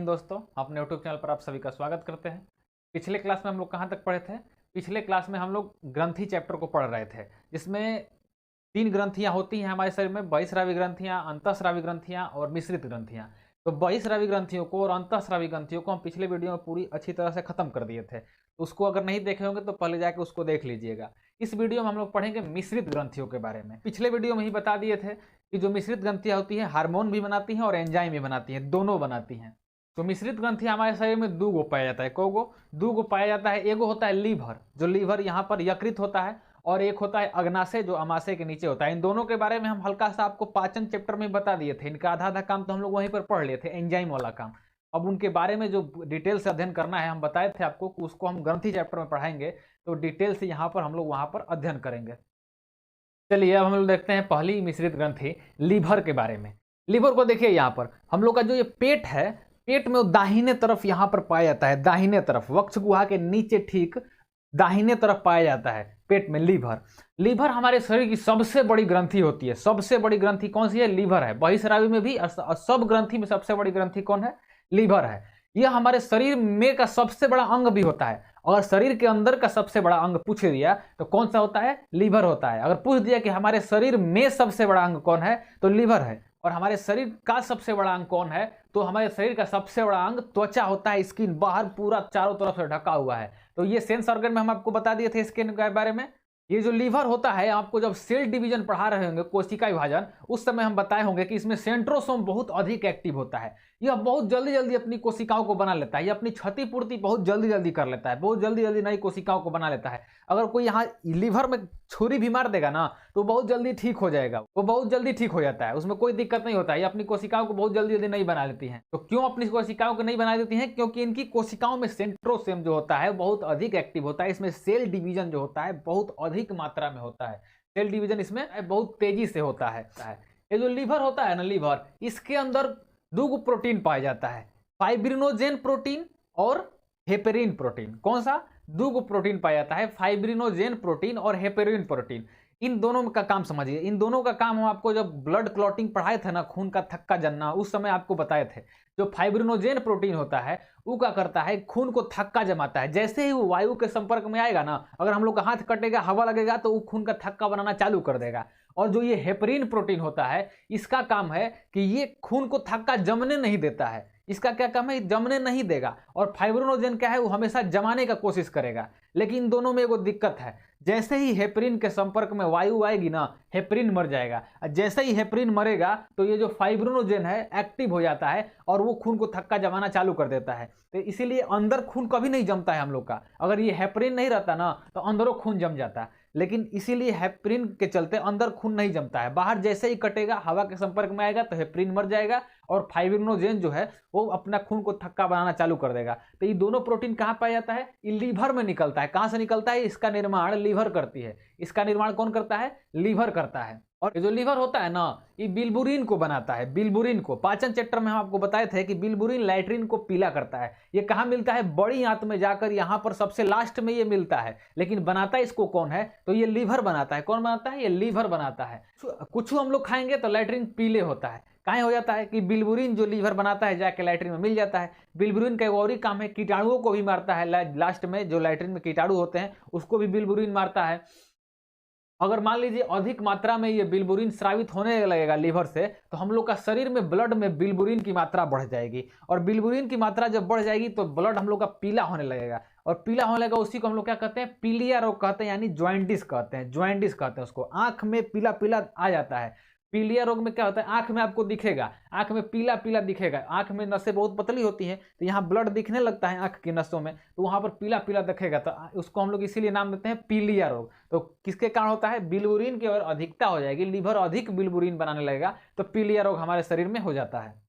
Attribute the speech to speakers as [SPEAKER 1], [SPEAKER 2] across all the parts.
[SPEAKER 1] दोस्तों, अपने YouTube channel पर आप सभी का स्वागत करते हैं। पिछले क्लास में हम लोग कहाँ तक पढ़े थे? पिछले क्लास में हम लोग ग्रंथि चैप्टर को पढ़ रहे थे, जिसमें 3 ग्रंथियाँ होती हैं हमारे शरीर में, बहिःस्रावी ग्रंथियाँ, अंतःस्रावी ग्रंथियाँ और मिश्रित ग्रंथियाँ। तो बहिःस्रावी ग्रंथियों को और अंतःस्रावी ग्रंथियों को हम पिछले वीडियो में पूरी अच्छी तरह से खत्म कर दिए थे। तो उसको अगर नहीं देखे होंगे तो पहले जाके उसको देख लीजिएगा। इस वीडियो में हम लोग पढ़ेंगे मिश्रित ग्रंथियों के बारे में। पिछले वीडियो में ही बता दिए थे कि जो मिश्रित ग्रंथियाँ होती हैं हार्मोन भी बनाती हैं और एंजाइम भी बनाती हैं, दोनों बनाती हैं। तो मिश्रित ग्रंथियाँ हमारे शरीर में 2 गो पाया जाता है। को 2 गो पाया जाता है। एगो होता है लीवर, जो लीवर यहाँ पर यकृत होता है, और एक होता है अग्नाशय, जो अमाशय के नीचे होता है। इन दोनों के बारे में हम हल्का सा आपको पाचन चैप्टर में बता दिए थे। इनका आधा आधा काम तो हम लोग वहीं पर पढ़ लिए थे, एंजाइम वाला काम। अब उनके बारे में जो डिटेल से अध्ययन करना है, हम बताए थे आपको कि उसको हम ग्रंथि चैप्टर में पढ़ाएंगे, तो डिटेल से यहाँ पर हम लोग वहाँ पर अध्ययन करेंगे। चलिए अब हम लोग देखते हैं पहली मिश्रित ग्रंथि लीवर के बारे में। लीवर को देखिए, यहाँ पर हम लोग का जो ये पेट है, पेट में वो दाहिने तरफ यहाँ पर पाया जाता है, दाहिने तरफ वक्ष गुहा के नीचे ठीक दाहिने तरफ पाया जाता है पेट में लीवर। लीवर हमारे शरीर की सबसे बड़ी ग्रंथि होती है। सबसे बड़ी ग्रंथि कौन सी है? लीवर है। बहिःस्रावी में भी सब ग्रंथि में सबसे बड़ी ग्रंथि कौन है? लीवर है। यह हमारे शरीर में का सबसे बड़ा अंग भी होता है। अगर शरीर के अंदर का सबसे बड़ा अंग पूछ दिया तो कौन सा होता है? लीवर होता है। अगर पूछ दिया कि हमारे शरीर में सबसे बड़ा अंग कौन है, तो लीवर है। और हमारे शरीर का सबसे बड़ा अंग कौन है? तो हमारे शरीर का सबसे बड़ा अंग त्वचा होता है। स्किन बाहर पूरा चारों तरफ से ढका हुआ है। तो ये सेंस ऑर्गन में हम आपको बता दिए थे स्किन के बारे में। ये जो लीवर होता है, आपको जब सेल डिवीजन पढ़ा रहे होंगे, कोशिका विभाजन, उस समय हम बताए होंगे कि इसमें सेंट्रोसोम बहुत अधिक एक्टिव होता है। यह बहुत जल्दी जल्दी अपनी कोशिकाओं को बना लेता है। यह अपनी क्षतिपूर्ति बहुत जल्दी जल्दी कर लेता है, बहुत जल्दी जल्दी नई कोशिकाओं को बना लेता है। अगर कोई यहाँ लीवर में छुरी भी मार देगा ना, तो बहुत जल्दी ठीक हो जाएगा। वो बहुत जल्दी ठीक हो जाता है, उसमें कोई दिक्कत नहीं होता है। ये अपनी कोशिकाओं को बहुत जल्दी जल्दी नहीं बना लेती हैं। तो क्यों अपनी कोशिकाओं को नहीं बना देती हैं? क्योंकि इनकी कोशिकाओं में सेंट्रोसोम जो होता है बहुत अधिक एक्टिव होता है। इसमें सेल डिवीजन जो होता है बहुत अधिक मात्रा में होता है। सेल डिवीजन इसमें बहुत तेजी से होता है। ये जो लीवर होता है ना, लीवर, इसके अंदर 2 प्रोटीन पाया जाता है, फाइब्रिनोजेन प्रोटीन और हेपेरिन प्रोटीन। कौन सा? 2 प्रोटीन पाया जाता है, फाइब्रिनोजेन प्रोटीन और हेपेरिन प्रोटीन। इन दोनों का काम समझिए। इन दोनों का काम हम आपको जब ब्लड क्लॉटिंग पढ़ाए थे ना, खून का थक्का जमना, उस समय आपको बताए थे। जो फाइब्रिनोजेन प्रोटीन होता है वो क्या करता है? खून को थक्का जमाता है। जैसे ही वो वायु के संपर्क में आएगा ना, अगर हम लोग का हाथ कटेगा, हवा लगेगा, तो वो खून का थक्का बनाना चालू कर देगा। और जो ये हेपरिन प्रोटीन होता है, इसका काम है कि ये खून को थक्का जमने नहीं देता है। इसका क्या काम है? जमने नहीं देगा। और फाइब्रिनोजेन क्या है? वो हमेशा जमाने का कोशिश करेगा। लेकिन इन दोनों में एगो दिक्कत है, जैसे ही हेपरिन के संपर्क में वायु आएगी ना, हेपरिन मर जाएगा। जैसे ही हेपरिन मरेगा तो ये जो फाइब्रिनोजेन है एक्टिव हो जाता है और वो खून को थक्का जमाना चालू कर देता है। तो इसीलिए अंदर खून कभी नहीं जमता है हम लोग का। अगर ये हेपरिन नहीं रहता ना, तो अंदरों खून जम जाता है। लेकिन इसीलिए हेपरिन के चलते अंदर खून नहीं जमता है। बाहर जैसे ही कटेगा, हवा के संपर्क में आएगा, तो हेपरिन मर जाएगा और फाइब्रिनोजेन जो है वो अपना खून को थक्का बनाना चालू कर देगा। तो ये दोनों प्रोटीन कहाँ पाया जाता है? ये लीवर में निकलता है। कहाँ से निकलता है? इसका निर्माण लीवर करती है। इसका निर्माण कौन करता है? लीवर करता है। और ये जो लीवर होता है ना, ये बिलबुरीन को बनाता है। बिलबुरीन को पाचन चैप्टर में हम आपको बताए थे कि बिलबुरीन लैट्रिन को पीला करता है। ये कहाँ मिलता है? बड़ी आंत में जाकर, यहाँ पर सबसे लास्ट में ये मिलता है। लेकिन बनाता इसको कौन है? तो ये लीवर बनाता है। कौन बनाता है? ये लीवर बनाता है। कुछ हम लोग खाएंगे तो लैट्रिन पीले होता है। काहे हो जाता है? कि बिलबुरीन जो लीवर बनाता है जाके लैट्रिन में मिल जाता है। बिलबुरीन का एक और ही काम है, कीटाणुओं को भी मारता है। लास्ट में जो लैट्रिन में कीटाणु होते हैं उसको भी बिलबुरीन मारता है। अगर मान लीजिए अधिक मात्रा में ये बिलबुरीन स्रावित होने लगेगा लीवर से, तो हम लोग का शरीर में ब्लड में बिलबुरीन की मात्रा बढ़ जाएगी। और बिलबुरीन की मात्रा जब बढ़ जाएगी तो ब्लड हम लोग का पीला होने लगेगा। और पीला होने लगेगा, उसी को हम लोग क्या कहते हैं? पीलिया रोग कहते हैं, यानी ज्वाइंटिस कहते हैं। ज्वाइंटिस कहते हैं उसको। आंख में पीला पीला आ जाता है। पीलिया रोग में क्या होता है? आंख में आपको दिखेगा, आंख में पीला पीला दिखेगा। आंख में नसें बहुत पतली होती हैं, तो यहाँ ब्लड दिखने लगता है आंख की नसों में, तो वहाँ पर पीला पीला दिखेगा। तो उसको हम लोग इसीलिए नाम देते हैं पीलिया रोग। तो किसके कारण होता है? बिलबुरीन की अगर अधिकता हो जाएगी, लीवर अधिक बिलबुरीन बनाने लगेगा, तो पीलिया रोग हमारे शरीर में हो जाता है।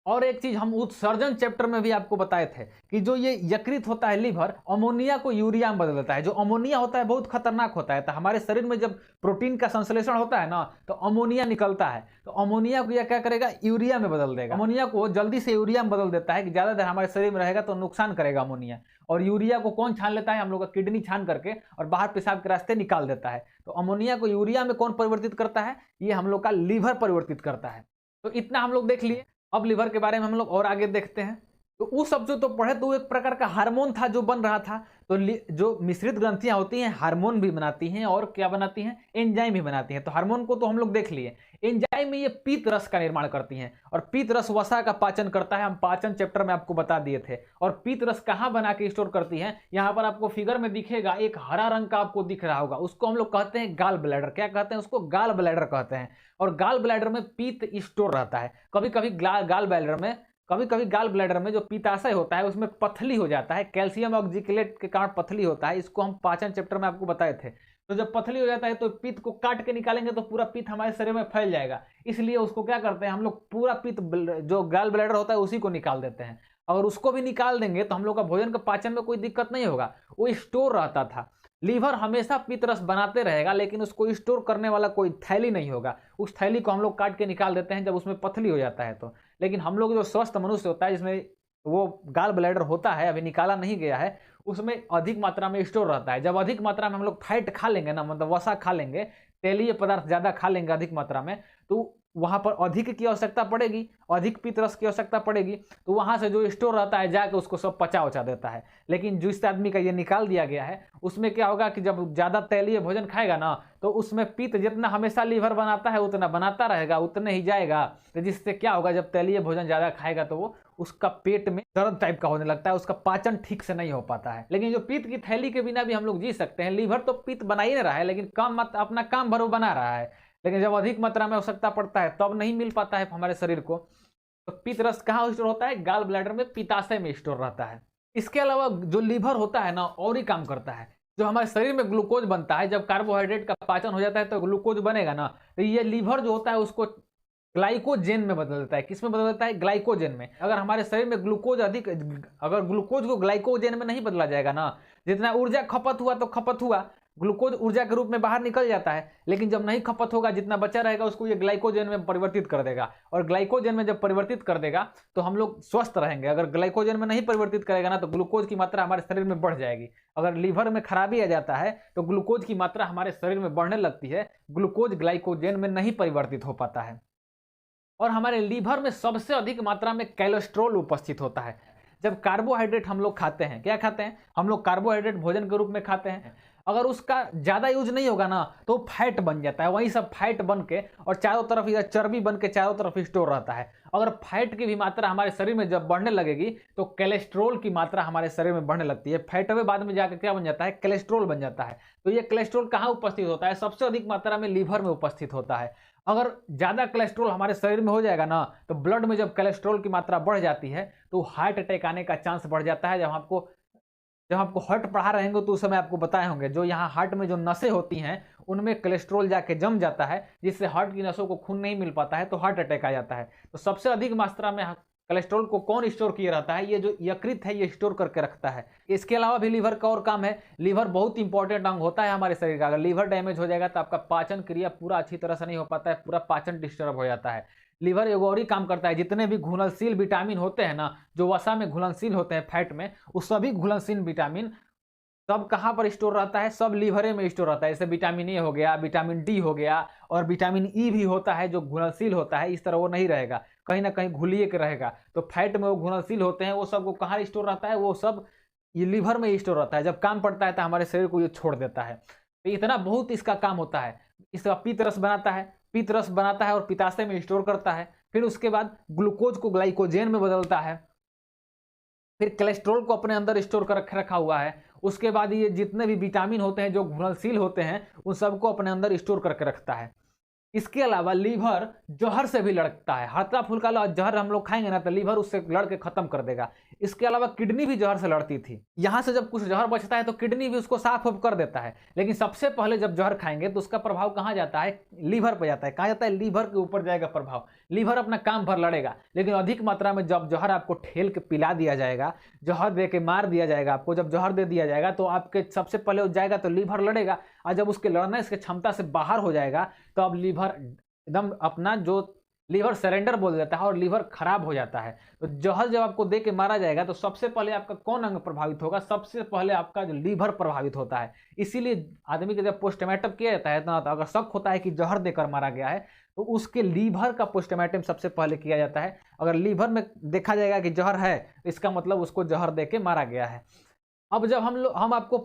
[SPEAKER 1] और एक चीज हम उत्सर्जन चैप्टर में भी आपको बताए थे कि जो ये यकृत होता है लीवर, अमोनिया को यूरिया में बदल देता है। जो अमोनिया होता है बहुत खतरनाक होता है। तो हमारे शरीर में जब प्रोटीन का संश्लेषण होता है ना, तो अमोनिया निकलता है। तो अमोनिया को यह क्या करेगा? यूरिया में बदल देगा। अमोनिया को जल्दी से यूरिया में बदल देता है कि ज्यादा देर हमारे शरीर में रहेगा तो नुकसान करेगा अमोनिया। और यूरिया को कौन छान लेता है? हम लोग का किडनी छान करके और बाहर पेशाब के रास्ते निकाल देता है। तो अमोनिया को यूरिया में कौन परिवर्तित करता है? ये हम लोग का लीवर परिवर्तित करता है। तो इतना हम लोग देख लिए। अब लीवर के बारे में हम लोग और आगे देखते हैं। तो उस सब जो तो पढ़े तो एक प्रकार का हार्मोन था जो बन रहा था। तो जो मिश्रित ग्रंथियां होती हैं हार्मोन भी बनाती हैं और क्या बनाती हैं, एंजाइम भी बनाती हैं। तो हार्मोन को तो हम लोग देख लिए, एंजाइम में ये पीत रस का निर्माण करती हैं और पीत रस वसा का पाचन करता है, हम पाचन चैप्टर में आपको बता दिए थे। और पीत रस कहाँ बना के स्टोर करती है, यहाँ पर आपको फिगर में दिखेगा एक हरा रंग का आपको दिख रहा होगा, उसको हम लोग कहते हैं गाल ब्लैडर। क्या कहते हैं उसको, गाल ब्लैडर कहते हैं। और गाल ब्लैडर में पीत स्टोर रहता है। कभी कभी गाल ब्लैडर में जो पित्ताशय होता है उसमें पथली हो जाता है, कैल्शियम ऑक्जिक्लेट के कारण पथली होता है। इसको हम पाचन चैप्टर में आपको बताए थे। तो जब पथली हो जाता है तो पित्त को काट के निकालेंगे तो पूरा पित्त हमारे शरीर में फैल जाएगा। इसलिए उसको क्या करते हैं हम लोग, पूरा पित्त जो गाल ब्लैडर होता है उसी को निकाल देते हैं। अगर उसको भी निकाल देंगे तो हम लोग का भोजन का पाचन में कोई दिक्कत नहीं होगा, वो स्टोर रहता था। लीवर हमेशा पित्त रस बनाते रहेगा, लेकिन उसको स्टोर करने वाला कोई थैली नहीं होगा। उस थैली को हम लोग काट के निकाल देते हैं जब उसमें पथली हो जाता है तो। लेकिन हम लोग जो स्वस्थ मनुष्य होता है जिसमें वो गाल ब्लैडर होता है, अभी निकाला नहीं गया है, उसमें अधिक मात्रा में स्टोर रहता है। जब अधिक मात्रा में हम लोग फैट खा लेंगे ना, मतलब वसा खा लेंगे, तेलीय पदार्थ ज्यादा खा लेंगे अधिक मात्रा में, तो वहां पर अधिक की आवश्यकता पड़ेगी, अधिक पित्त रस की आवश्यकता पड़ेगी। तो वहां से जो स्टोर रहता है जाके उसको सब पचा उचा देता है। लेकिन जिस आदमी का ये निकाल दिया गया है उसमें क्या होगा कि जब ज्यादा तैलीय भोजन खाएगा ना तो उसमें पित्त जितना हमेशा लीवर बनाता है उतना बनाता रहेगा, उतने ही जाएगा। तो जिससे क्या होगा, जब तैलीय भोजन ज्यादा खाएगा तो वो उसका पेट में दर्द टाइप का होने लगता है, उसका पाचन ठीक से नहीं हो पाता है। लेकिन जो पित्त की थैली के बिना भी हम लोग जी सकते हैं। लीवर तो पित्त बना ही नहीं रहा है, लेकिन कम अपना काम भर वो बना रहा है। लेकिन जब अधिक मात्रा में आवश्यकता पड़ता है तब नहीं मिल पाता है हमारे शरीर को। तो पित्त रस कहाँ स्टोर होता है, गाल ब्लैडर में, पित्ताशय में स्टोर रहता है। इसके अलावा जो लीवर होता है ना और ही काम करता है। जो हमारे शरीर में ग्लूकोज बनता है, जब कार्बोहाइड्रेट का पाचन हो जाता है तो ग्लूकोज बनेगा ना, तो ये लीवर जो होता है उसको ग्लाइकोजेन में बदल देता है। किस में बदल देता है, ग्लाइकोजेन में। अगर हमारे शरीर में ग्लूकोज अधिक, अगर ग्लूकोज को ग्लाइकोजेन में नहीं बदला जाएगा ना, जितना ऊर्जा खपत हुआ तो खपत हुआ, ग्लूकोज ऊर्जा के रूप में बाहर निकल जाता है। लेकिन जब नहीं खपत होगा, जितना बचा रहेगा उसको ये ग्लाइकोजेन में परिवर्तित कर देगा। और ग्लाइकोजेन में जब परिवर्तित कर देगा तो हम लोग स्वस्थ रहेंगे। अगर ग्लाइकोजेन में नहीं परिवर्तित करेगा ना तो ग्लूकोज की मात्रा हमारे शरीर में बढ़ जाएगी। अगर लीवर में खराबी आ जाता है तो ग्लूकोज की मात्रा हमारे शरीर में बढ़ने लगती है, ग्लूकोज ग्लाइकोजेन में नहीं परिवर्तित हो पाता है। और हमारे लीवर में सबसे अधिक मात्रा में कोलेस्ट्रॉल उपस्थित होता है। जब कार्बोहाइड्रेट हम लोग खाते हैं, क्या खाते हैं हम लोग, कार्बोहाइड्रेट भोजन के रूप में खाते हैं, अगर उसका ज्यादा यूज नहीं होगा ना तो फैट बन जाता है। वही सब फैट बन के और चारों तरफ या चर्बी बन के चारों तरफ स्टोर रहता है। अगर फैट की भी मात्रा हमारे शरीर में जब बढ़ने लगेगी तो कोलेस्ट्रॉल की मात्रा हमारे शरीर में बढ़ने लगती है। फैट में बाद में जाकर क्या बन जाता है, कोलेस्ट्रॉल बन जाता है। तो ये कोलेस्ट्रॉल कहाँ उपस्थित होता है, सबसे अधिक मात्रा में लीवर में उपस्थित होता है। अगर ज्यादा कोलेस्ट्रॉल हमारे शरीर में हो जाएगा ना तो ब्लड में जब कोलेस्ट्रॉल की मात्रा बढ़ जाती है तो हार्ट अटैक आने का चांस बढ़ जाता है। जब आपको हार्ट पढ़ा रहेंगे तो उस समय आपको बताए होंगे, जो यहाँ हार्ट में जो नसें होती हैं उनमें कोलेस्ट्रॉल जाके जम जाता है, जिससे हार्ट की नसों को खून नहीं मिल पाता है तो हार्ट अटैक आ जाता है। तो सबसे अधिक मात्रा में कोलेस्ट्रॉल को कौन स्टोर किए रहता है, ये जो यकृत है ये स्टोर करके रखता है। इसके अलावा भी लीवर का और काम है। लीवर बहुत इंपॉर्टेंट अंग होता है हमारे शरीर का। अगर लीवर डैमेज हो जाएगा तो आपका पाचन क्रिया पूरा अच्छी तरह से नहीं हो पाता है, पूरा पाचन डिस्टर्ब हो जाता है। लीवर एगो और ही काम करता है, जितने भी घुलनशील विटामिन होते हैं ना, जो वसा में घुलनशील होते हैं फैट में, उस सभी घुलनशील विटामिन सब कहाँ पर स्टोर रहता है, सब लीवरे में स्टोर रहता है। जैसे विटामिन ए हो गया, विटामिन डी हो गया, और विटामिन ई भी होता है जो घुलनशील होता है। इस तरह वो नहीं रहेगा, कहीं ना कहीं घुलिए के रहेगा। तो फैट में वो घुलनशील होते हैं, वो सब को कहाँ स्टोर रहता है, वो सब ये लीवर में स्टोर रहता है। जब काम पड़ता है तो हमारे शरीर को ये छोड़ देता है। तो इतना बहुत इसका काम होता है। इसका पित्त रस बनाता है, पित्त रस बनाता है और पित्ताशय में स्टोर करता है। फिर उसके बाद ग्लूकोज को ग्लाइकोजेन में बदलता है। फिर कोलेस्ट्रॉल को अपने अंदर स्टोर कर रखा हुआ है। उसके बाद ये जितने भी विटामिन होते हैं जो घुलनशील होते हैं उन सबको अपने अंदर स्टोर करके रखता है। इसके अलावा लीवर जहर से भी लड़ता है। हल्का फुल्का जहर हम लोग खाएंगे ना तो लीवर उससे लड़ के खत्म कर देगा। इसके अलावा किडनी भी जहर से लड़ती थी। यहाँ से जब कुछ जहर बचता है तो किडनी भी उसको साफ कर देता है। लेकिन सबसे पहले जब जहर खाएंगे तो उसका प्रभाव कहाँ जाता है, लीवर पर जाता है। कहाँ जाता है, लीवर के ऊपर जाएगा प्रभाव। लीवर अपना काम भर लड़ेगा। लेकिन अधिक मात्रा में जब जहर आपको ठेल के पिला दिया जाएगा, जहर दे के मार दिया जाएगा आपको, जब जहर दे दिया जाएगा तो आपके सबसे पहले जाएगा तो लीवर लड़ेगा। और जब उसके लड़ना इसके क्षमता से बाहर हो जाएगा तो अब लीवर एकदम अपना जो लीवर सरेंडर बोल देता है और लीवर खराब हो जाता है। तो जहर जब आपको दे के मारा जाएगा तो सबसे पहले आपका कौन अंग प्रभावित होगा, सबसे पहले आपका जो लीवर प्रभावित होता है। इसीलिए आदमी के जब पोस्टमार्टम किया जाता है तो अगर शक होता है कि जहर देकर मारा गया है तो उसके लीवर का पोस्टमार्टम सबसे पहले किया जाता है। अगर लीवर में देखा जाएगा कि जहर है, इसका मतलब उसको जहर दे के मारा गया है। अब जब हम आपको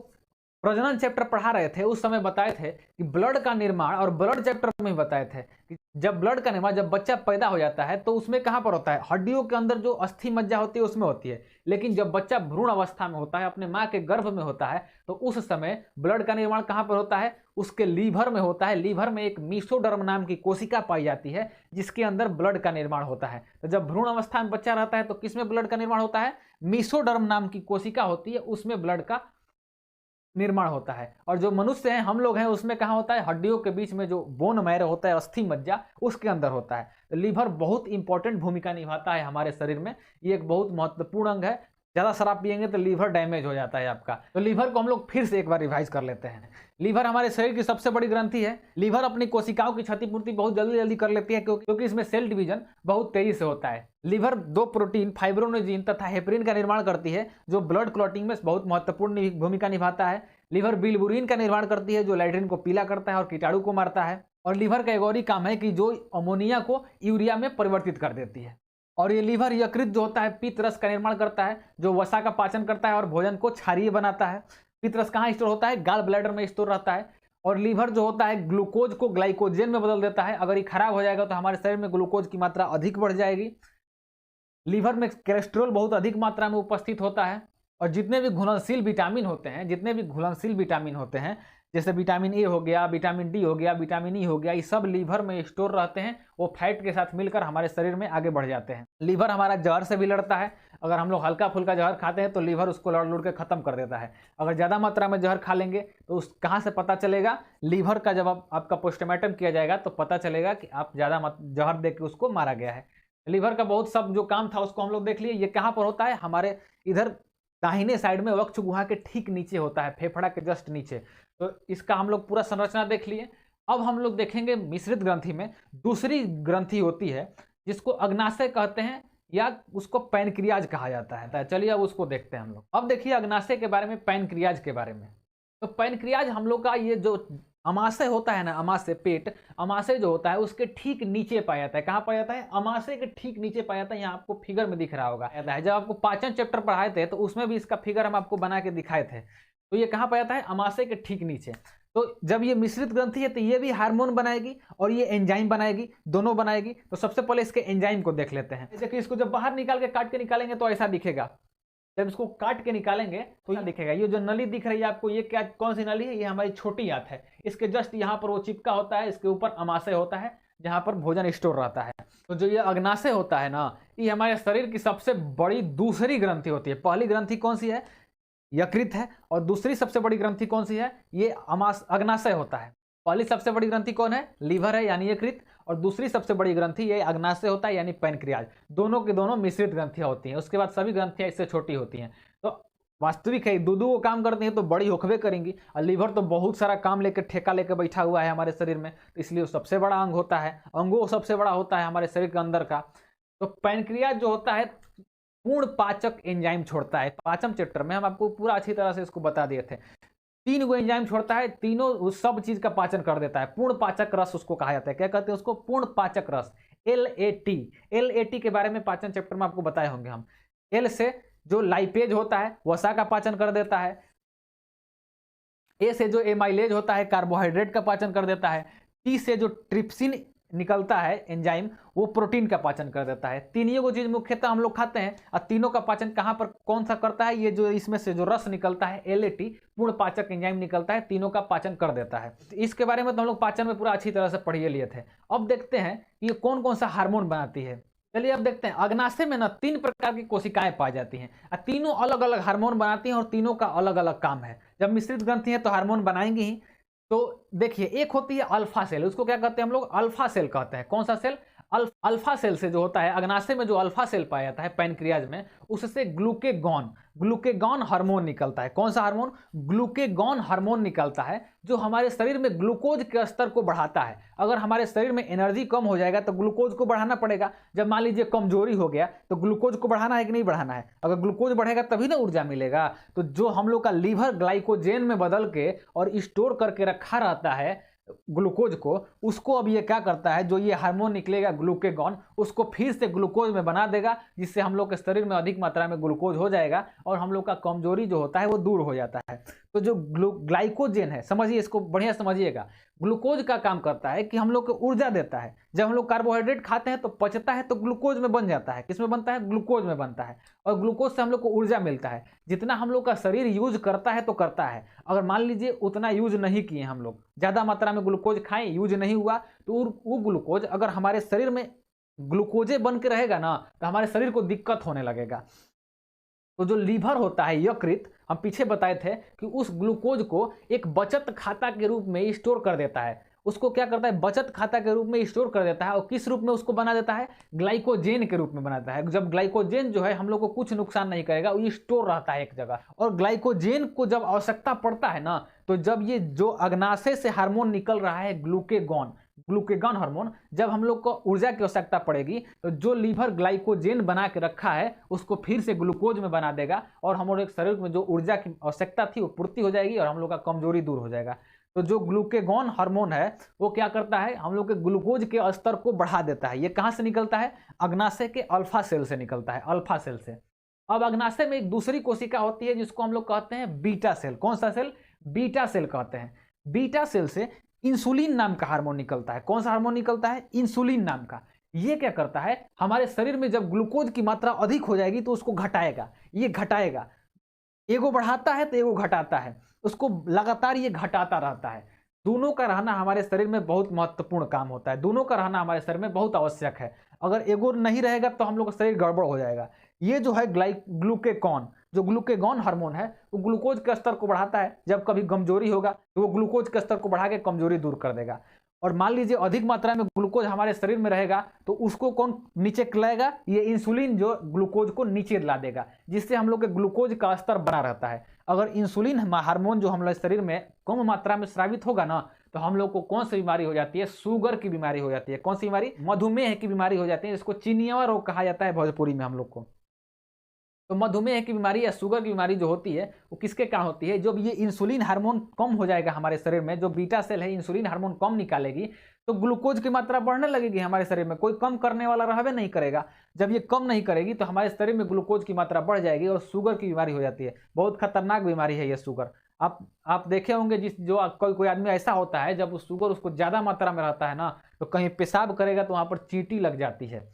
[SPEAKER 1] प्रजनन चैप्टर पढ़ा रहे थे उस समय बताए थे कि ब्लड का निर्माण, और ब्लड चैप्टर में ही बताए थे कि जब ब्लड का निर्माण, जब बच्चा पैदा हो जाता है तो उसमें कहां पर होता है, हड्डियों के अंदर जो अस्थि मज्जा होती है उसमें होती है। लेकिन जब बच्चा भ्रूण अवस्था में होता है, अपने माँ के गर्भ में होता है, तो उस समय ब्लड का निर्माण कहां पर होता है, उसके लीवर में होता है। लीवर में एक मीसोडर्म नाम की कोशिका पाई जाती है जिसके अंदर ब्लड का निर्माण होता है। तो जब भ्रूण अवस्था में बच्चा रहता है तो किसमें ब्लड का निर्माण होता है, मीसोडर्म नाम की कोशिका होती है, उसमें ब्लड का निर्माण होता है। और जो मनुष्य हैं, हम लोग हैं, उसमें कहाँ होता है, हड्डियों के बीच में जो बोन मैरो होता है, अस्थि मज्जा, उसके अंदर होता है। तो लीवर बहुत इंपॉर्टेंट भूमिका निभाता है हमारे शरीर में, ये एक बहुत महत्वपूर्ण अंग है। ज़्यादा शराब पियेंगे तो लीवर डैमेज हो जाता है आपका। तो लीवर को हम लोग फिर से एक बार रिवाइज कर लेते हैं। लीवर हमारे शरीर की सबसे बड़ी ग्रंथि है। लीवर अपनी कोशिकाओं की क्षतिपूर्ति बहुत जल्दी जल्दी कर लेती है क्योंकि इसमें सेल डिवीजन बहुत तेजी से होता है। लीवर 2 प्रोटीन फाइब्रोनोजिन तथा हेपरिन का निर्माण करती है जो ब्लड क्लॉटिंग में बहुत महत्वपूर्ण भूमिका निभाता है। लीवर बिलिरुबिन का निर्माण करती है जो लैट्रिन को पीला करता है और कीटाणु को मारता है। और लीवर का एक और ही काम है कि जो अमोनिया को यूरिया में परिवर्तित कर देती है। और ये लीवर यकृत जो होता है पित्त रस का निर्माण करता है जो वसा का पाचन करता है और भोजन को क्षारीय बनाता है। पित्त रस कहाँ स्टोर होता है, गाल ब्लैडर में स्टोर रहता है। और लीवर जो होता है ग्लूकोज को ग्लाइकोजन में बदल देता है। अगर ये खराब हो जाएगा तो हमारे शरीर में ग्लूकोज की मात्रा अधिक बढ़ जाएगी। लीवर में कोलेस्ट्रॉल बहुत अधिक मात्रा में उपस्थित होता है। और जितने भी घुलनशील विटामिन होते हैं, जैसे विटामिन ए हो गया, विटामिन डी हो गया, विटामिन ई हो गया, ये सब लीवर में स्टोर रहते हैं। वो फैट के साथ मिलकर हमारे शरीर में आगे बढ़ जाते हैं। लीवर हमारा जहर से भी लड़ता है। अगर हम लोग हल्का फुल्का जहर खाते हैं तो लीवर उसको लड़ के खत्म कर देता है। अगर ज़्यादा मात्रा में जहर खा लेंगे तो उस कहाँ से पता चलेगा, लीवर का जब आपका पोस्टमार्टम किया जाएगा तो पता चलेगा कि आप ज़्यादा जहर दे के उसको मारा गया है। लीवर का बहुत सब जो काम था उसको हम लोग देख लिए। ये कहाँ पर होता है, हमारे इधर दाहिने साइड में वक्ष गुहा के ठीक नीचे होता है, फेफड़ा के जस्ट नीचे। तो इसका हम लोग पूरा संरचना देख लिए। अब हम लोग देखेंगे मिश्रित ग्रंथि में दूसरी ग्रंथि होती है जिसको अग्नाशय कहते हैं या उसको पैनक्रियाज कहा जाता है। चलिए अब उसको देखते हैं हम लोग। अब देखिए अग्नाशय के बारे में, पैनक्रियाज के बारे में। तो पैनक्रियाज हम लोग का ये जो अमाशय होता है ना, अमाशय पेट, अमाशय जो होता है उसके ठीक नीचे पाया जाता है। कहाँ पाया जाता है, अमाशय के ठीक नीचे पाया जाता है। यहाँ आपको फिगर में दिख रहा होगा। जब आपको पाचन चैप्टर पढ़ाए थे तो उसमें भी इसका फिगर हम आपको बना के दिखाए थे। तो ये कहाँ पाया जाता है, अमाशय के ठीक नीचे। तो जब ये मिश्रित ग्रंथि है तो ये भी हार्मोन बनाएगी और ये एंजाइम बनाएगी, दोनों बनाएगी। तो सबसे पहले इसके एंजाइम को देख लेते हैं। जैसे कि इसको जब बाहर निकाल के काट के निकालेंगे तो ऐसा दिखेगा। जब इसको काट के निकालेंगे तो यह दिखेगा। ये जो नली दिख रही है आपको, ये क्या, कौन सी नली है, ये हमारी छोटी आंत है। इसके जस्ट यहाँ पर वो चिपका होता है, इसके ऊपर अमाशय होता है जहाँ पर भोजन स्टोर रहता है। तो जो ये अग्नाशय होता है ना, ये हमारे शरीर की सबसे बड़ी दूसरी ग्रंथि होती है। पहली ग्रंथि कौन सी है, यकृत है। और दूसरी सबसे बड़ी ग्रंथि कौन सी है, ये अग्नाशय होता है। पहली सबसे बड़ी ग्रंथि कौन है, लीवर है यानी यकृत। और दूसरी सबसे बड़ी ग्रंथि ये अग्नाशय होता है यानी पैनक्रियाज। दोनों के दोनों मिश्रित ग्रंथियां होती हैं। उसके बाद सभी ग्रंथियां इससे छोटी होती हैं। तो वास्तविक है, दो वो काम करती हैं तो बड़ी होकवे करेंगी। और लीवर तो बहुत सारा काम लेकर, ठेका लेकर बैठा हुआ है हमारे शरीर में, तो इसलिए वो सबसे बड़ा अंग होता है। अंगों सबसे बड़ा होता है हमारे शरीर के अंदर का। तो पैनक्रियाज जो होता है पूर्ण पाचक एंजाइम छोड़ता है। पाचन चैप्टर में हम आपको पूरा अच्छी तरह से इसको बता दिए थे। 3 गो एंजाइम छोड़ता है, तीनों उस सब चीज का पाचन कर देता है। पूर्ण पाचक रस उसको कहा जाता है। क्या कहते हैं उसको, पूर्ण पाचक रस, LAT। LAT के बारे में पाचन चैप्टर में आपको बताए होंगे हम। L से जो लाइपेज होता है वसा का पाचन कर देता है। A से जो एमाइलेज होता है कार्बोहाइड्रेट का पाचन कर देता है। T से जो ट्रिप्सिन निकलता है एंजाइम, वो प्रोटीन का पाचन कर देता है। तीनों को चीज मुख्यतः हम लोग खाते हैं और तीनों का पाचन कहाँ पर कौन सा करता है, ये जो इसमें से जो रस निकलता है LAT, पूर्ण पाचक एंजाइम निकलता है, तीनों का पाचन कर देता है। इसके बारे में तो हम लोग पाचन में पूरा अच्छी तरह से पढ़िए लिए थे। अब देखते हैं ये कौन कौन सा हार्मोन बनाती है। चलिए अब देखते हैं। अग्नाशय में ना 3 प्रकार की कोशिकाएं पाई जाती हैं और तीनों अलग अलग हार्मोन बनाती हैं और तीनों का अलग अलग काम है। जब मिश्रित ग्रंथि है तो हार्मोन बनाएंगे ही। तो देखिए, एक होती है अल्फा सेल, उसको क्या कहते हैं हम लोग, अल्फा सेल कहते हैं। कौन सा सेल, अल्फा सेल से जो होता है अग्नाशय में, जो अल्फा सेल पाया जाता है पैनक्रियाज में, उससे ग्लूकेगॉन हार्मोन निकलता है। कौन सा हार्मोन, ग्लूकेगॉन हार्मोन निकलता है जो हमारे शरीर में ग्लूकोज के स्तर को बढ़ाता है। अगर हमारे शरीर में एनर्जी कम हो जाएगा तो ग्लूकोज को बढ़ाना पड़ेगा। जब मान लीजिए कमजोरी हो गया तो ग्लूकोज को बढ़ाना है कि नहीं बढ़ाना है। अगर ग्लूकोज बढ़ेगा तभी ना ऊर्जा मिलेगा। तो जो हम लोग का लीवर ग्लाइकोजेन में बदल के और स्टोर करके रखा रहता है ग्लूकोज को, उसको अब ये क्या करता है, जो ये हार्मोन निकलेगा ग्लूकेगॉन, उसको फिर से ग्लूकोज में बना देगा, जिससे हम लोग के शरीर में अधिक मात्रा में ग्लूकोज हो जाएगा और हम लोग का कमजोरी जो होता है वो दूर हो जाता है। तो जो ग्लाइकोजेन है, समझिए इसको बढ़िया समझिएगा, ग्लूकोज का काम करता है कि हम लोग को ऊर्जा देता है। जब हम लोग कार्बोहाइड्रेट खाते हैं तो पचता है तो ग्लूकोज में बन जाता है। किस में बनता है? ग्लूकोज में बनता है। और ग्लूकोज से हम लोग को ऊर्जा मिलता है। जितना हम लोग का शरीर यूज करता है तो करता है। अगर मान लीजिए उतना यूज नहीं किए हम लोग, ज्यादा मात्रा में ग्लूकोज खाएं, यूज नहीं हुआ, तो वो ग्लूकोज अगर हमारे शरीर में ग्लूकोजे बन के रहेगा ना, तो हमारे शरीर को दिक्कत होने लगेगा। तो जो लीवर होता है यकृत, हम पीछे बताए थे कि उस ग्लूकोज को एक बचत खाता के रूप में स्टोर कर देता है। उसको क्या करता है? बचत खाता के रूप में स्टोर कर देता है। और किस रूप में उसको बना देता है? ग्लाइकोजेन के रूप में बनाता है। जब ग्लाइकोजेन जो है हम लोग को कुछ नुकसान नहीं करेगा, वो स्टोर रहता है एक जगह। और ग्लाइकोजेन को जब आवश्यकता पड़ता है ना, तो जब ये जो अग्नाशय से हार्मोन निकल रहा है ग्लूकेगॉन हार्मोन, जब हम लोग को ऊर्जा की आवश्यकता पड़ेगी, तो जो लीवर ग्लाइकोजेन बना के रखा है उसको फिर से ग्लूकोज में बना देगा और हम लोग एक शरीर में जो ऊर्जा की आवश्यकता थी वो पूर्ति हो जाएगी और हम लोग का कमजोरी दूर हो जाएगा। तो जो ग्लूकेगॉन हार्मोन है वो क्या करता है? हम लोग के ग्लूकोज के स्तर को बढ़ा देता है। ये कहाँ से निकलता है? अग्नाशय के अल्फा सेल से निकलता है, अल्फा सेल से। अब अग्नाशय में एक दूसरी कोशिका होती है जिसको हम लोग कहते हैं बीटा सेल। कौन सा सेल? बीटा सेल कहते हैं। बीटा सेल से इंसुलिन नाम का हार्मोन निकलता है। कौन सा हार्मोन निकलता है? इंसुलिन नाम का। ये क्या करता है? हमारे शरीर में जब ग्लूकोज की मात्रा अधिक हो जाएगी तो उसको घटाएगा। ये घटाएगा, एगो बढ़ाता है तो एगो घटाता है, उसको लगातार ये घटाता रहता है। दोनों का रहना हमारे शरीर में बहुत महत्वपूर्ण काम होता है। दोनों का रहना हमारे शरीर में बहुत आवश्यक है। अगर एगो नहीं रहेगा तो हम लोग का शरीर गड़बड़ हो जाएगा। ये जो है ग्लूकेगॉन, जो ग्लूकेगॉन हार्मोन है वो ग्लूकोज के स्तर को बढ़ाता है। जब कभी कमजोरी होगा तो वो ग्लूकोज के स्तर को बढ़ा के कमजोरी दूर कर देगा। और मान लीजिए अधिक मात्रा में ग्लूकोज हमारे शरीर में रहेगा तो उसको कौन नीचे लाएगा? ये इंसुलिन जो ग्लूकोज को नीचे ला देगा, जिससे हम लोग के ग्लूकोज का स्तर बना रहता है। अगर इंसुलिन हार्मोन जो हमारे शरीर में कम मात्रा में स्रावित होगा ना, तो हम लोग को कौन सी बीमारी हो जाती है? शुगर की बीमारी हो जाती है। कौन सी बीमारी? मधुमेह की बीमारी हो जाती है, जिसको चिनिया रोग कहा जाता है भोजपुरी में हम लोग को। तो मधुमेह की बीमारी या शुगर की बीमारी जो होती है वो किसके कारण होती है? जब ये इंसुलिन हार्मोन कम हो जाएगा हमारे शरीर में, जो बीटा सेल है इंसुलिन हार्मोन कम निकालेगी, तो ग्लूकोज की मात्रा बढ़ने लगेगी हमारे शरीर में। कोई कम करने वाला रहबे नहीं करेगा। जब ये कम नहीं करेगी तो हमारे शरीर में ग्लूकोज की मात्रा बढ़ जाएगी और शुगर की बीमारी हो जाती है। बहुत खतरनाक बीमारी है ये शुगर। आप देखे होंगे जो कोई आदमी ऐसा होता है, जब शुगर उसको ज्यादा मात्रा में रहता है ना, तो कहीं पेशाब करेगा तो वहां पर चींटी लग जाती है।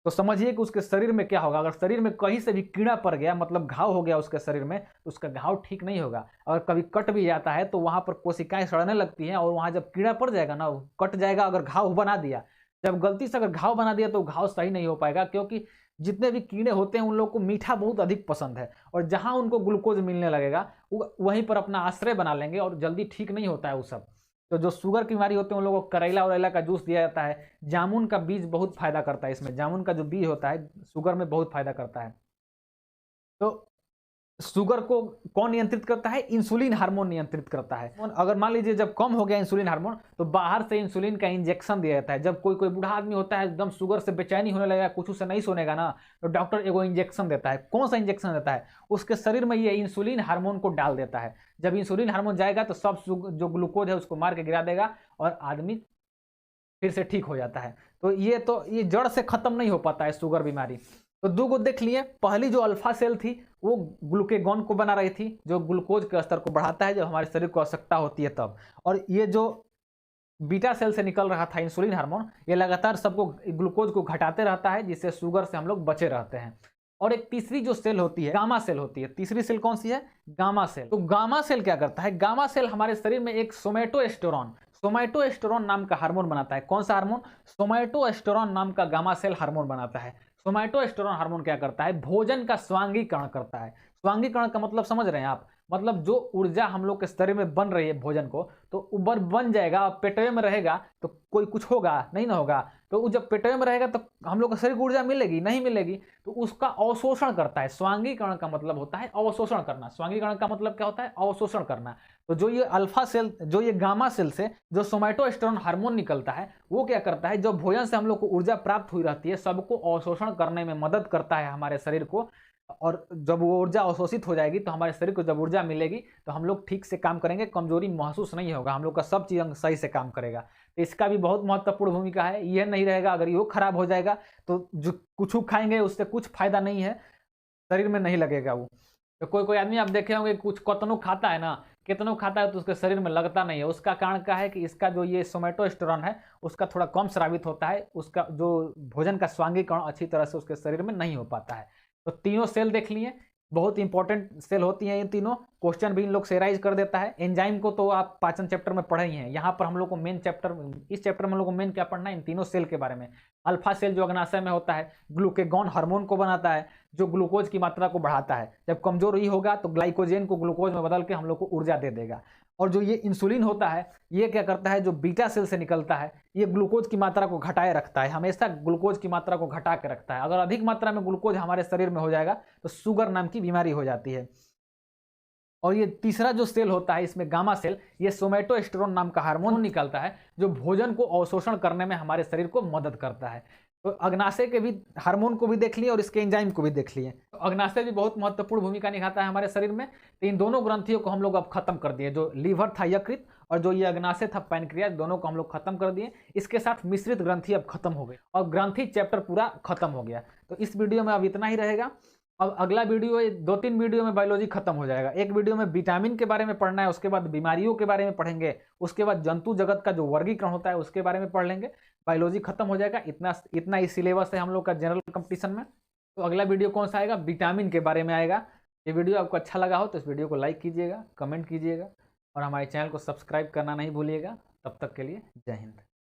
[SPEAKER 1] तो समझिए कि उसके शरीर में क्या होगा। अगर शरीर में कहीं से भी कीड़ा पड़ गया, मतलब घाव हो गया उसके शरीर में, तो उसका घाव ठीक नहीं होगा। अगर कभी कट भी जाता है तो वहां पर कोशिकाएं सड़ने लगती हैं और वहां जब कीड़ा पड़ जाएगा ना, कट जाएगा। अगर घाव बना दिया, जब गलती से अगर घाव बना दिया तो घाव सही नहीं हो पाएगा, क्योंकि जितने भी कीड़े होते हैं उन लोगों को मीठा बहुत अधिक पसंद है। और जहां उनको ग्लूकोज मिलने लगेगा वहीं पर अपना आश्रय बना लेंगे और जल्दी ठीक नहीं होता है वो सब। तो जो शुगर की बीमारी होती है उन लोगों को करेला वरेला का जूस दिया जाता है। जामुन का बीज बहुत फायदा करता है इसमें। जामुन का जो बीज होता है शुगर में बहुत फायदा करता है। तो शुगर को कौन नियंत्रित करता है? इंसुलिन हार्मोन नियंत्रित करता है। अगर मान लीजिए जब कम हो गया इंसुलिन हार्मोन, तो बाहर से इंसुलिन का इंजेक्शन दिया जाता है। जब कोई बूढ़ा आदमी होता है, एकदम शुगर से बेचैनी होने लगेगा, कुछ से नहीं सोनेगा ना, तो डॉक्टर एगो इंजेक्शन देता है। कौन सा इंजेक्शन देता है? उसके शरीर में ये इंसुलिन हार्मोन को डाल देता है। जब इंसुलिन हार्मोन जाएगा तो सब जो ग्लूकोज है उसको मार के गिरा देगा और आदमी फिर से ठीक हो जाता है। तो ये जड़ से खत्म नहीं हो पाता है शुगर बीमारी। तो दो को देख लिए। पहली जो अल्फा सेल थी वो ग्लूकेगॉन को बना रही थी, जो ग्लूकोज के स्तर को बढ़ाता है जब हमारे शरीर को आवश्यकता होती है तब। और ये जो बीटा सेल से निकल रहा था इंसुलिन हार्मोन, ये लगातार सबको ग्लूकोज को घटाते रहता है, जिससे शुगर से हम लोग बचे रहते हैं। और एक तीसरी जो सेल होती है गामा सेल होती है। तीसरी सेल कौन सी है? Gamma cell. तो गामा सेल क्या करता है? गामा सेल हमारे शरीर में एक सोमैटोस्टेरोन नाम का हार्मोन बनाता है। कौन सा हार्मोन? सोमैटोस्टेरोन नाम का गामा सेल हार्मोन बनाता है। सोमैटोस्टेरोन हार्मोन क्या करता है? भोजन का स्वांगीकरण करता है। स्वांगीकरण का मतलब समझ रहे हैं आप? मतलब जो ऊर्जा हम लोग के शरीर में बन रही है भोजन को, तो ऊपर बन जाएगा, पेटवे में रहेगा तो कोई कुछ होगा नहीं ना होगा। तो जब पेटवे में रहेगा तो हम लोग के शरीर को ऊर्जा मिलेगी नहीं मिलेगी, तो उसका अवशोषण करता है। स्वांगीकरण का मतलब होता है अवशोषण करना। स्वांगीकरण का मतलब क्या होता है? अवशोषण करना। तो जो ये अल्फा सेल, जो ये गामा सेल से जो सोमैटोस्टेरोन हार्मोन निकलता है, वो क्या करता है? जो भोजन से हम लोग को ऊर्जा प्राप्त हुई रहती है, सबको अवशोषण करने में मदद करता है हमारे शरीर को। और जब वो ऊर्जा अवशोषित हो जाएगी तो हमारे शरीर को जब ऊर्जा मिलेगी तो हम लोग ठीक से काम करेंगे, कमजोरी महसूस नहीं होगा, हम लोग का सब चीज़ सही से काम करेगा। तो इसका भी बहुत महत्वपूर्ण भूमिका है। यह नहीं रहेगा, अगर ये खराब हो जाएगा तो जो कुछ खाएंगे उससे कुछ फायदा नहीं है, शरीर में नहीं लगेगा वो। तो कोई कोई आदमी आप देखे होंगे कुछ कतनो खाता है ना, कितनों खाता है तो उसके शरीर में लगता नहीं है। उसका कारण क्या है कि इसका जो ये सोमेटोस्टेरोन है उसका थोड़ा कम स्रावित होता है, उसका जो भोजन का स्वांगीकरण अच्छी तरह से उसके शरीर में नहीं हो पाता है। तो तीनों सेल देख लिए, बहुत इंपॉर्टेंट सेल होती हैं ये तीनों। क्वेश्चन भी इन लोग से राइज कर देता है। एंजाइम को तो आप पाचन चैप्टर में पढ़े ही हैं। यहाँ पर हम लोग को मेन चैप्टर, इस चैप्टर में हम लोग को मेन क्या पढ़ना है, इन तीनों सेल के बारे में। अल्फा सेल जो अग्नाशय में होता है, ग्लूकेगॉन हार्मोन को बनाता है जो ग्लूकोज की मात्रा को बढ़ाता है। जब कमजोर ही होगा तो ग्लाइकोजेन को ग्लूकोज में बदल के हम लोग को ऊर्जा दे देगा। और जो ये इंसुलिन होता है ये क्या करता है, जो बीटा सेल से निकलता है ये ग्लूकोज की मात्रा को घटाए रखता है, हमेशा ग्लूकोज की मात्रा को घटा के रखता है। अगर अधिक मात्रा में ग्लूकोज हमारे शरीर में हो जाएगा तो शुगर नाम की बीमारी हो जाती है। और ये तीसरा जो सेल होता है इसमें गामा सेल, ये सोमेटोस्टेरोन नाम का हार्मोन निकलता है जो भोजन को अवशोषण करने में हमारे शरीर को मदद करता है। तो अग्नाशय के भी हार्मोन को भी देख लिए और इसके एंजाइम को भी देख लिए। तो अग्नाशय भी बहुत महत्वपूर्ण भूमिका निभाता है हमारे शरीर में। तो इन दोनों ग्रंथियों को हम लोग अब खत्म कर दिए, जो लीवर था यकृत और जो ये अग्नाशय था पैनक्रियाज, दोनों को हम लोग खत्म कर दिए। इसके साथ मिश्रित ग्रंथि अब खत्म हो गई और ग्रंथि चैप्टर पूरा खत्म हो गया। तो इस वीडियो में अब इतना ही रहेगा। अब अगला वीडियो, 2-3 वीडियो में बायोलॉजी खत्म हो जाएगा। एक वीडियो में विटामिन के बारे में पढ़ना है, उसके बाद बीमारियों के बारे में पढ़ेंगे, उसके बाद जंतु जगत का जो वर्गीकरण होता है उसके बारे में पढ़ लेंगे। बायोलॉजी खत्म हो जाएगा। इतना इस सिलेबस है हम लोग का जनरल कंपटीशन में। तो अगला वीडियो कौन सा आएगा, विटामिन के बारे में आएगा। ये वीडियो आपको अच्छा लगा हो तो इस वीडियो को लाइक कीजिएगा, कमेंट कीजिएगा और हमारे चैनल को सब्सक्राइब करना नहीं भूलिएगा। तब तक के लिए जय हिंद।